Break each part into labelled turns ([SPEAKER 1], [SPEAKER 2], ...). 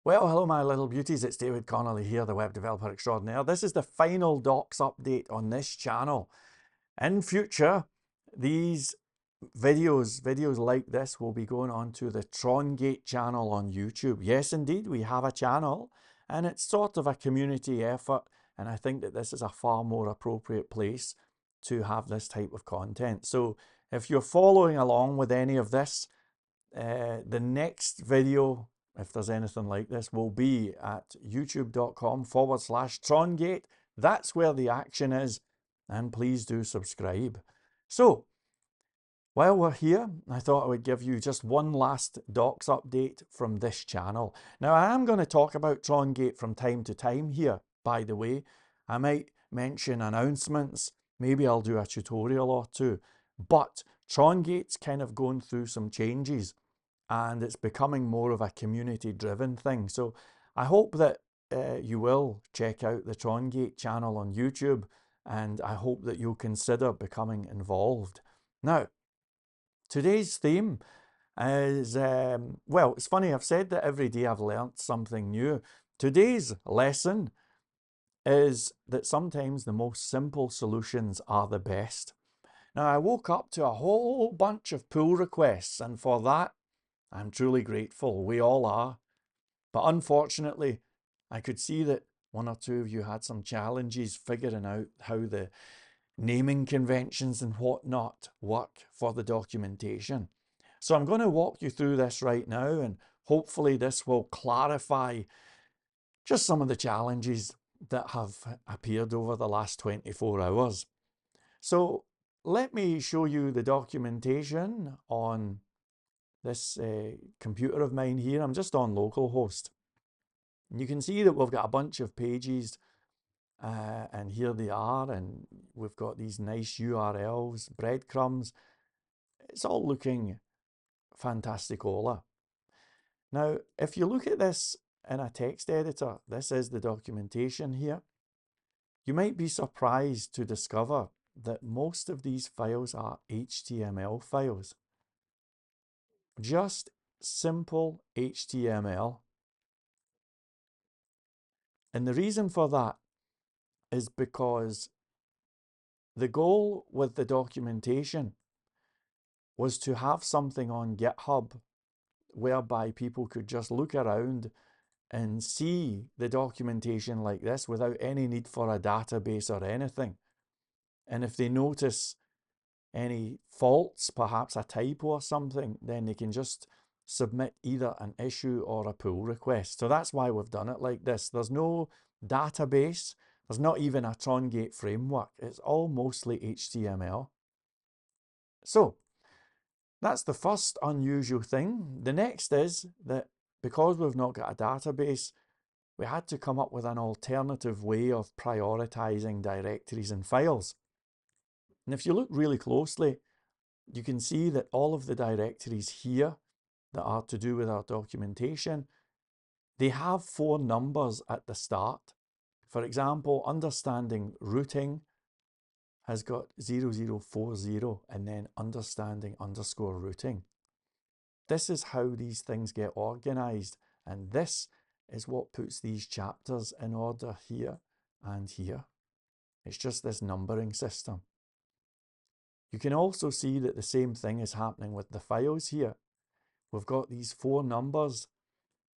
[SPEAKER 1] Well, hello my little beauties, it's David Connolly here, the web developer extraordinaire. This is the final docs update on this channel. In future, these videos like this will be going on to the Trongate channel on YouTube. Yes, indeed, we have a channel and it's sort of a community effort, and I think that this is a far more appropriate place to have this type of content. So if you're following along with any of this, the next video, if there's anything like this, will be at youtube.com/Trongate. That's where the action is, and please do subscribe. So, while we're here, I thought I would give you just one last docs update from this channel. Now, I am going to talk about Trongate from time to time here, by the way. I might mention announcements, maybe I'll do a tutorial or two, but Trongate's kind of going through some changes and it's becoming more of a community-driven thing. So I hope that you will check out the Trongate channel on YouTube, and I hope that you'll consider becoming involved. Now, today's theme is, well, it's funny, I've said that every day I've learnt something new. Today's lesson is that sometimes the most simple solutions are the best. Now, I woke up to a whole bunch of pull requests, and for that, I'm truly grateful. We all are. But unfortunately, I could see that one or two of you had some challenges figuring out how the naming conventions and whatnot work for the documentation. So I'm going to walk you through this right now, and hopefully this will clarify just some of the challenges that have appeared over the last 24 hours. So let me show you the documentation on this computer of mine here. I'm just on localhost. You can see that we've got a bunch of pages, and here they are, and we've got these nice URLs, breadcrumbs. It's all looking fantasticola. Now, if you look at this in a text editor, this is the documentation here. You might be surprised to discover that most of these files are HTML files. Just simple HTML. And the reason for that is because the goal with the documentation was to have something on GitHub whereby people could just look around and see the documentation like this without any need for a database or anything. And if they notice any faults, perhaps a typo or something, then they can just submit either an issue or a pull request. So that's why we've done it like this. There's no database. There's not even a Trongate framework. It's all mostly HTML. So that's the first unusual thing. The next is that because we've not got a database, we had to come up with an alternative way of prioritizing directories and files. And if you look really closely, you can see that all of the directories here that are to do with our documentation, they have 4 numbers at the start. For example, understanding routing has got 0040 and then understanding_routing. This is how these things get organized, and this is what puts these chapters in order here and here. It's just this numbering system. You can also see that the same thing is happening with the files here. We've got these 4 numbers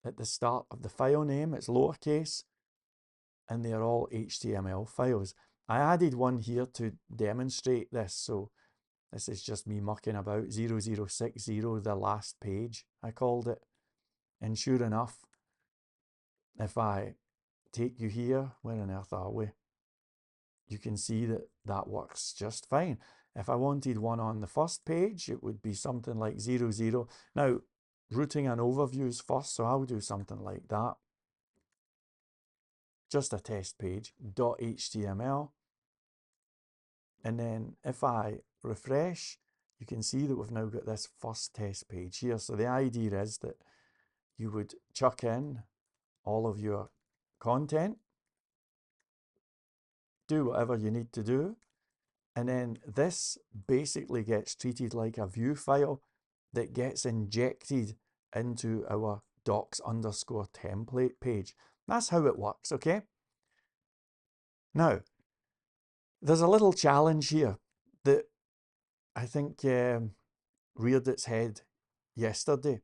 [SPEAKER 1] at the start of the file name. It's lowercase, and they're all HTML files. I added one here to demonstrate this, so this is just me mucking about. 0060, the last page, I called it. And sure enough, if I take you here, where on earth are we? You can see that that works just fine. If I wanted one on the first page, it would be something like 00. Now, routing and overviews first, so I'll do something like that. Just a test page, .html. And then if I refresh, you can see that we've now got this first test page here. So the idea is that you would chuck in all of your content, do whatever you need to do, and then this basically gets treated like a view file that gets injected into our docs_template page. That's how it works, okay? Now, there's a little challenge here that I think reared its head yesterday.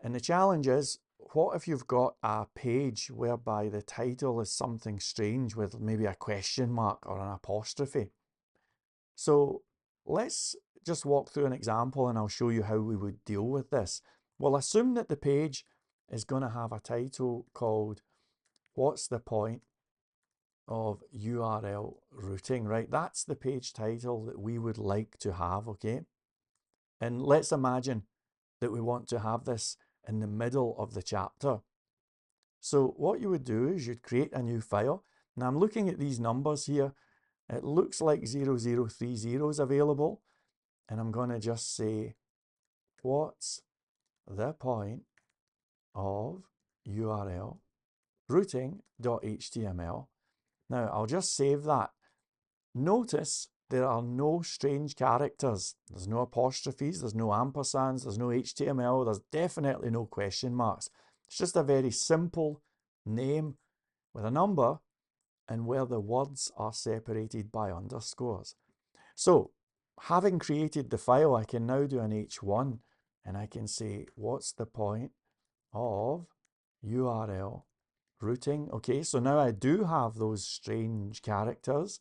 [SPEAKER 1] And the challenge is, what if you've got a page whereby the title is something strange with maybe a question mark or an apostrophe? So let's just walk through an example and I'll show you how we would deal with this. We'll assume that the page is going to have a title called "What's the point of URL routing?" Right? That's the page title that we would like to have, okay? And let's imagine that we want to have this in the middle of the chapter. So what you would do is you'd create a new file. Now I'm looking at these numbers here. It looks like 0030 is available. And I'm going to just say, what's the point of URL routing.html? Now I'll just save that. Notice there are no strange characters. There's no apostrophes, there's no ampersands, there's no HTML, there's definitely no question marks. It's just a very simple name with a number and where the words are separated by underscores. So, having created the file, I can now do an H1 and I can say, what's the point of URL routing? Okay, so now I do have those strange characters.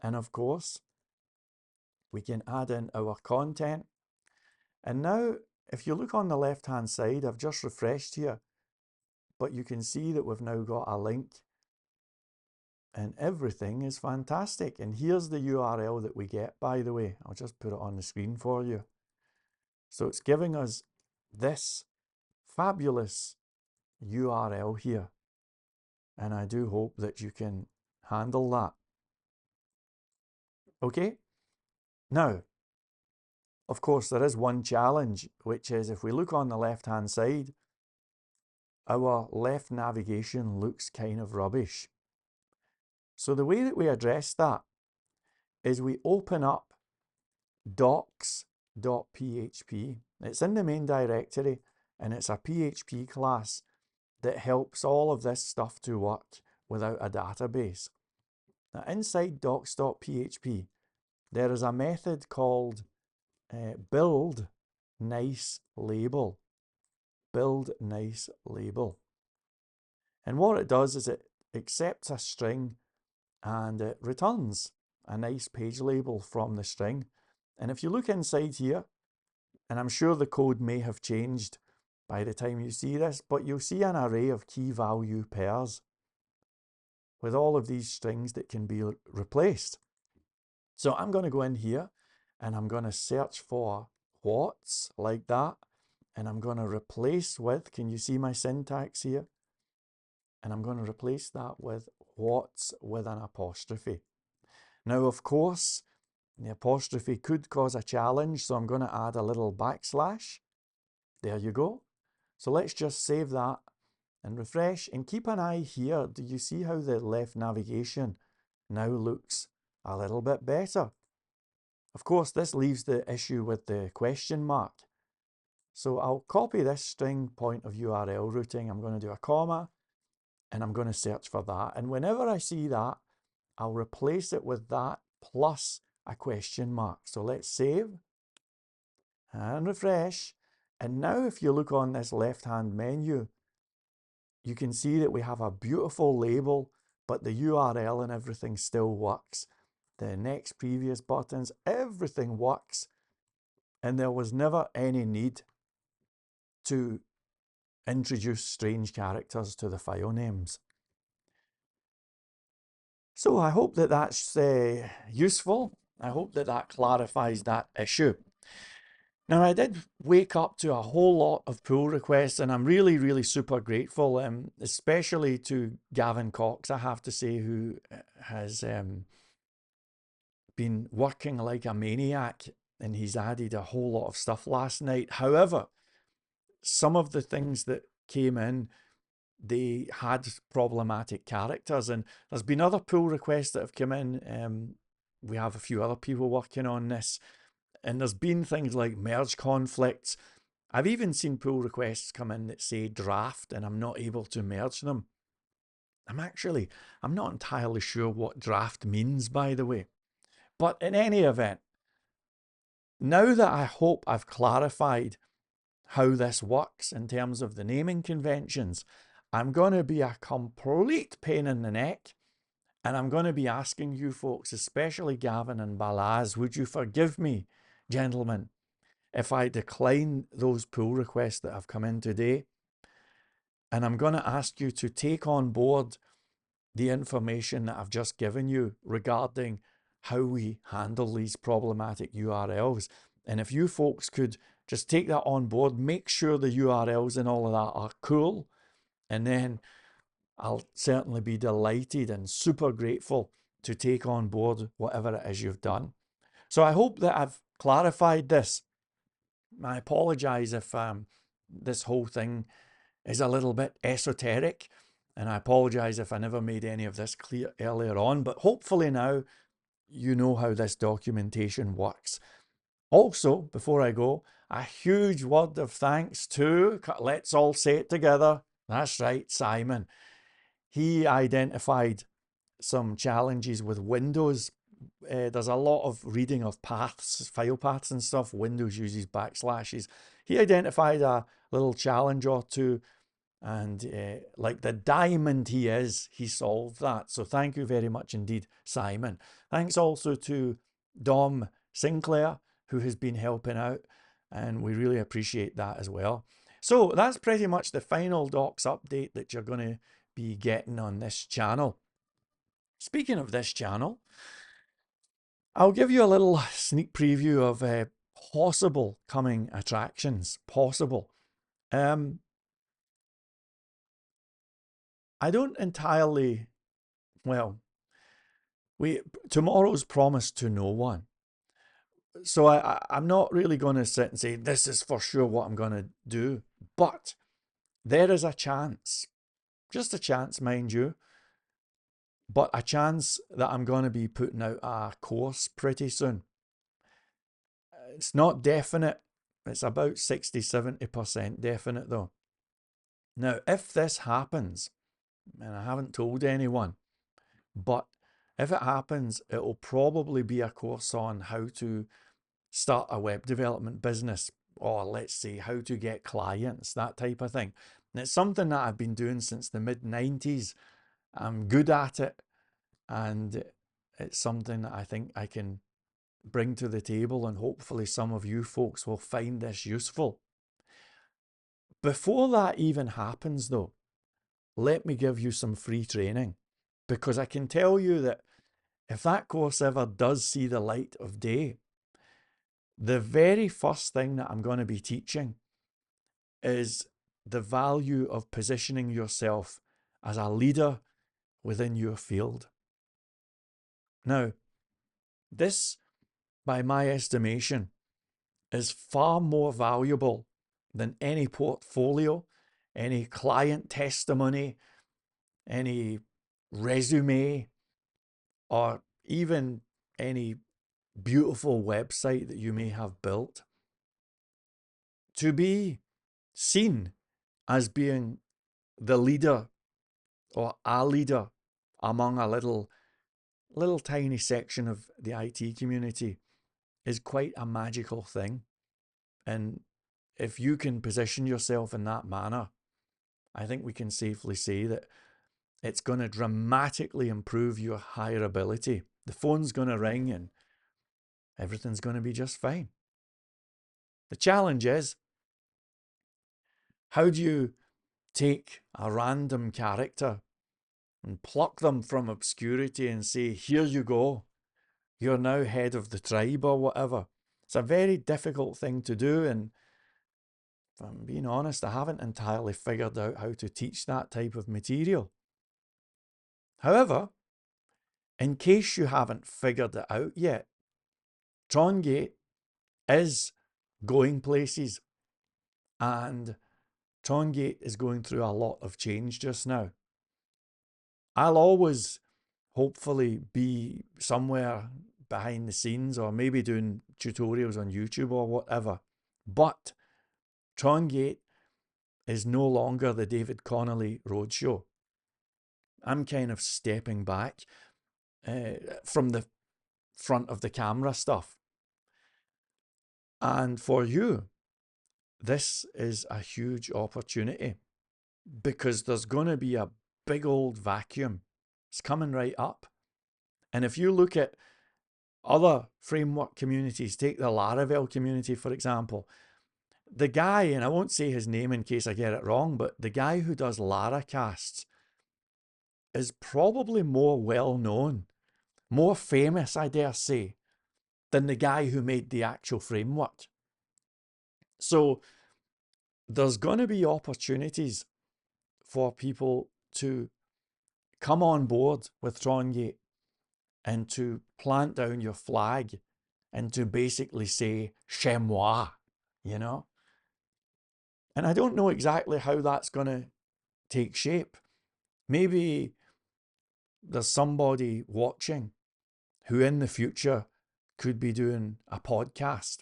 [SPEAKER 1] And of course, we can add in our content. And now, if you look on the left-hand side, I've just refreshed here, but you can see that we've now got a link and everything is fantastic. And here's the URL that we get, by the way. I'll just put it on the screen for you. So it's giving us this fabulous URL here. And I do hope that you can handle that. Okay? Now, of course, there is one challenge, which is if we look on the left-hand side, our left navigation looks kind of rubbish. So the way that we address that is we open up docs.php. It's in the main directory and it's a PHP class that helps all of this stuff to work without a database. Now inside docs.php there is a method called build nice label. Build nice label. And what it does is it accepts a string and it returns a nice page label from the string. And if you look inside here, and I'm sure the code may have changed by the time you see this, but you'll see an array of key value pairs with all of these strings that can be replaced. So I'm going to go in here and I'm going to search for what's, like that, and I'm going to replace with, can you see my syntax here? And I'm going to replace that with what's with an apostrophe. Now, of course, the apostrophe could cause a challenge, so I'm going to add a little backslash. There you go. So let's just save that and refresh and keep an eye here. Do you see how the left navigation now looks a little bit better? Of course, this leaves the issue with the question mark. So I'll copy this string point of URL routing. I'm going to do a comma and I'm going to search for that. And whenever I see that, I'll replace it with that plus a question mark. So let's save and refresh. And now if you look on this left-hand menu, you can see that we have a beautiful label, but the URL and everything still works. The next, previous buttons, everything works. And there was never any need to introduce strange characters to the file names. So I hope that that's useful. I hope that that clarifies that issue. Now, I did wake up to a whole lot of pull requests, and I'm really, really super grateful, especially to Gavin Cox, I have to say, who has been working like a maniac, and he's added a whole lot of stuff last night. However, some of the things that came in, they had problematic characters, and there's been other pull requests that have come in. We have a few other people working on this, and there's been things like merge conflicts. I've even seen pull requests come in that say draft and I'm not able to merge them. I'm not entirely sure what draft means, by the way. But in any event, now that I hope I've clarified how this works in terms of the naming conventions, I'm going to be a complete pain in the neck. And I'm going to be asking you folks, especially Gavin and Balaz, would you forgive me, gentlemen, if I decline those pull requests that have come in today? And I'm going to ask you to take on board the information that I've just given you regarding how we handle these problematic URLs. And if you folks could just take that on board, make sure the URLs and all of that are cool, and then I'll certainly be delighted and super grateful to take on board whatever it is you've done. So I hope that I've clarified this. I apologize if this whole thing is a little bit esoteric, and I apologize if I never made any of this clear earlier on, but hopefully now you know how this documentation works. Also, before I go, a huge word of thanks to, let's all say it together, that's right, Simon. He identified some challenges with Windows. There's a lot of reading of paths, file paths and stuff. Windows uses backslashes. He identified a little challenge or two, and like the diamond he is, he solved that. So thank you very much indeed, Simon. Thanks also to Dom Sinclair, who has been helping out, and we really appreciate that as well. So that's pretty much the final docs update that you're going to be getting on this channel. Speaking of this channel, I'll give you a little sneak preview of possible coming attractions. Possible. I don't entirely, well, tomorrow's promised to no one. So I'm not really going to sit and say, this is for sure what I'm going to do. But there is a chance, just a chance, mind you, but a chance that I'm going to be putting out a course pretty soon. It's not definite. It's about 60-70% definite though. Now, if this happens, and I haven't told anyone, but if it happens, it'll probably be a course on how to start a web development business, or let's say how to get clients, that type of thing. And it's something that I've been doing since the mid-90s. I'm good at it, and it's something that I think I can bring to the table, and hopefully some of you folks will find this useful. Before that even happens though, let me give you some free training, because I can tell you that if that course ever does see the light of day, the very first thing that I'm going to be teaching is the value of positioning yourself as a leader within your field. Now, this, by my estimation, is far more valuable than any portfolio, any client testimony, any resume, or even any beautiful website that you may have built. To be seen as being the leader or a leader among a little tiny section of the IT community is quite a magical thing. And if you can position yourself in that manner, I think we can safely say that it's going to dramatically improve your hireability. The phone's going to ring and everything's going to be just fine. The challenge is, how do you take a random character and pluck them from obscurity and say, here you go, you're now head of the tribe or whatever? It's a very difficult thing to do, and if I'm being honest, I haven't entirely figured out how to teach that type of material. However, in case you haven't figured it out yet, Trongate is going places, and Trongate is going through a lot of change just now. I'll always hopefully be somewhere behind the scenes, or maybe doing tutorials on YouTube or whatever, but Trongate is no longer the David Connolly Roadshow. I'm kind of stepping back from the front of the camera stuff. And for you, this is a huge opportunity because there's going to be a big old vacuum. It's coming right up. And if you look at other framework communities, take the Laravel community, for example, the guy, and I won't say his name in case I get it wrong, but the guy who does Laracasts is probably more well known, more famous, I dare say, than the guy who made the actual framework. So there's going to be opportunities for people to come on board with Trongate and to plant down your flag and to basically say, chez moi, you know? And I don't know exactly how that's going to take shape. Maybe there's somebody watching who in the future could be doing a podcast.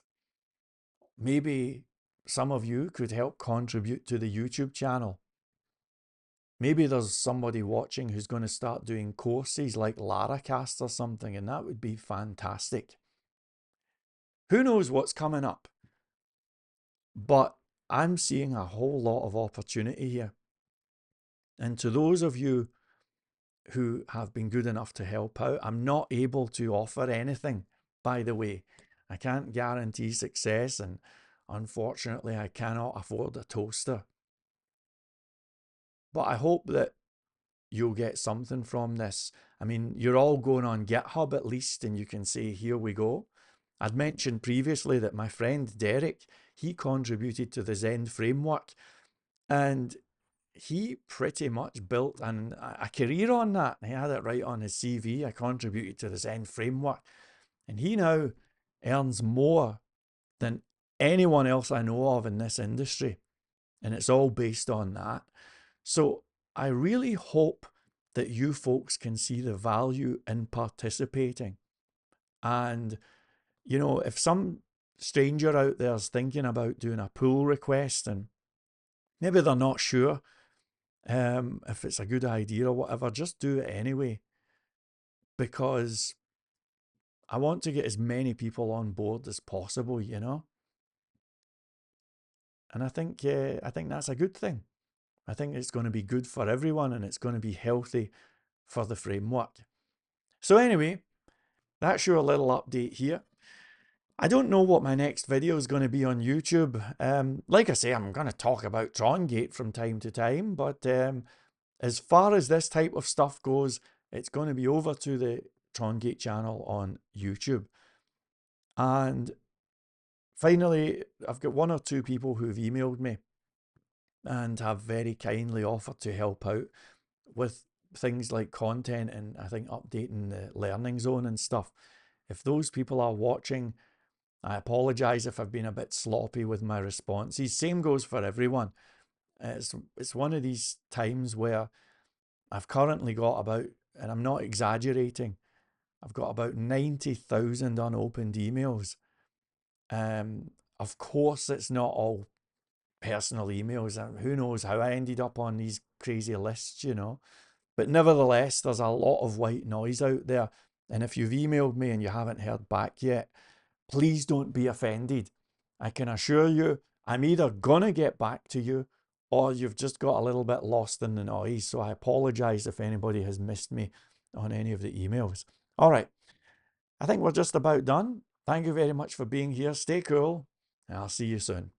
[SPEAKER 1] Maybe some of you could help contribute to the YouTube channel. Maybe there's somebody watching who's going to start doing courses like Laracast or something, and that would be fantastic. Who knows what's coming up? But I'm seeing a whole lot of opportunity here. And to those of you who have been good enough to help out, I'm not able to offer anything, by the way. I can't guarantee success, and unfortunately, I cannot afford a toaster. But I hope that you'll get something from this. I mean, you're all going on GitHub at least, and you can say, here we go. I'd mentioned previously that my friend Derek, he contributed to the Zend framework, and he pretty much built a career on that. He had it right on his CV. I contributed to the Zend framework, and he now earns more than anyone else I know of in this industry, and it's all based on that. So I really hope that you folks can see the value in participating. And, you know, if some stranger out there is thinking about doing a pull request and maybe they're not sure if it's a good idea or whatever, just do it anyway. Because I want to get as many people on board as possible, you know. And I think that's a good thing. I think it's going to be good for everyone, and it's going to be healthy for the framework. So anyway, that's your little update here. I don't know what my next video is going to be on YouTube. Like I say, I'm going to talk about Trongate from time to time, but as far as this type of stuff goes, it's going to be over to the Trongate channel on YouTube. And finally, I've got one or two people who've emailed me and have very kindly offered to help out with things like content and I think updating the learning zone and stuff. If those people are watching, I apologize if I've been a bit sloppy with my responses. Same goes for everyone. It's one of these times where I've currently got about, and I'm not exaggerating, I've got about 90,000 unopened emails. Of course, it's not all personal emails. Who knows how I ended up on these crazy lists, you know. But nevertheless, there's a lot of white noise out there. And if you've emailed me and you haven't heard back yet, please don't be offended. I can assure you, I'm either gonna get back to you or you've just got a little bit lost in the noise. So I apologize if anybody has missed me on any of the emails. All right, I think we're just about done. Thank you very much for being here. Stay cool, and I'll see you soon.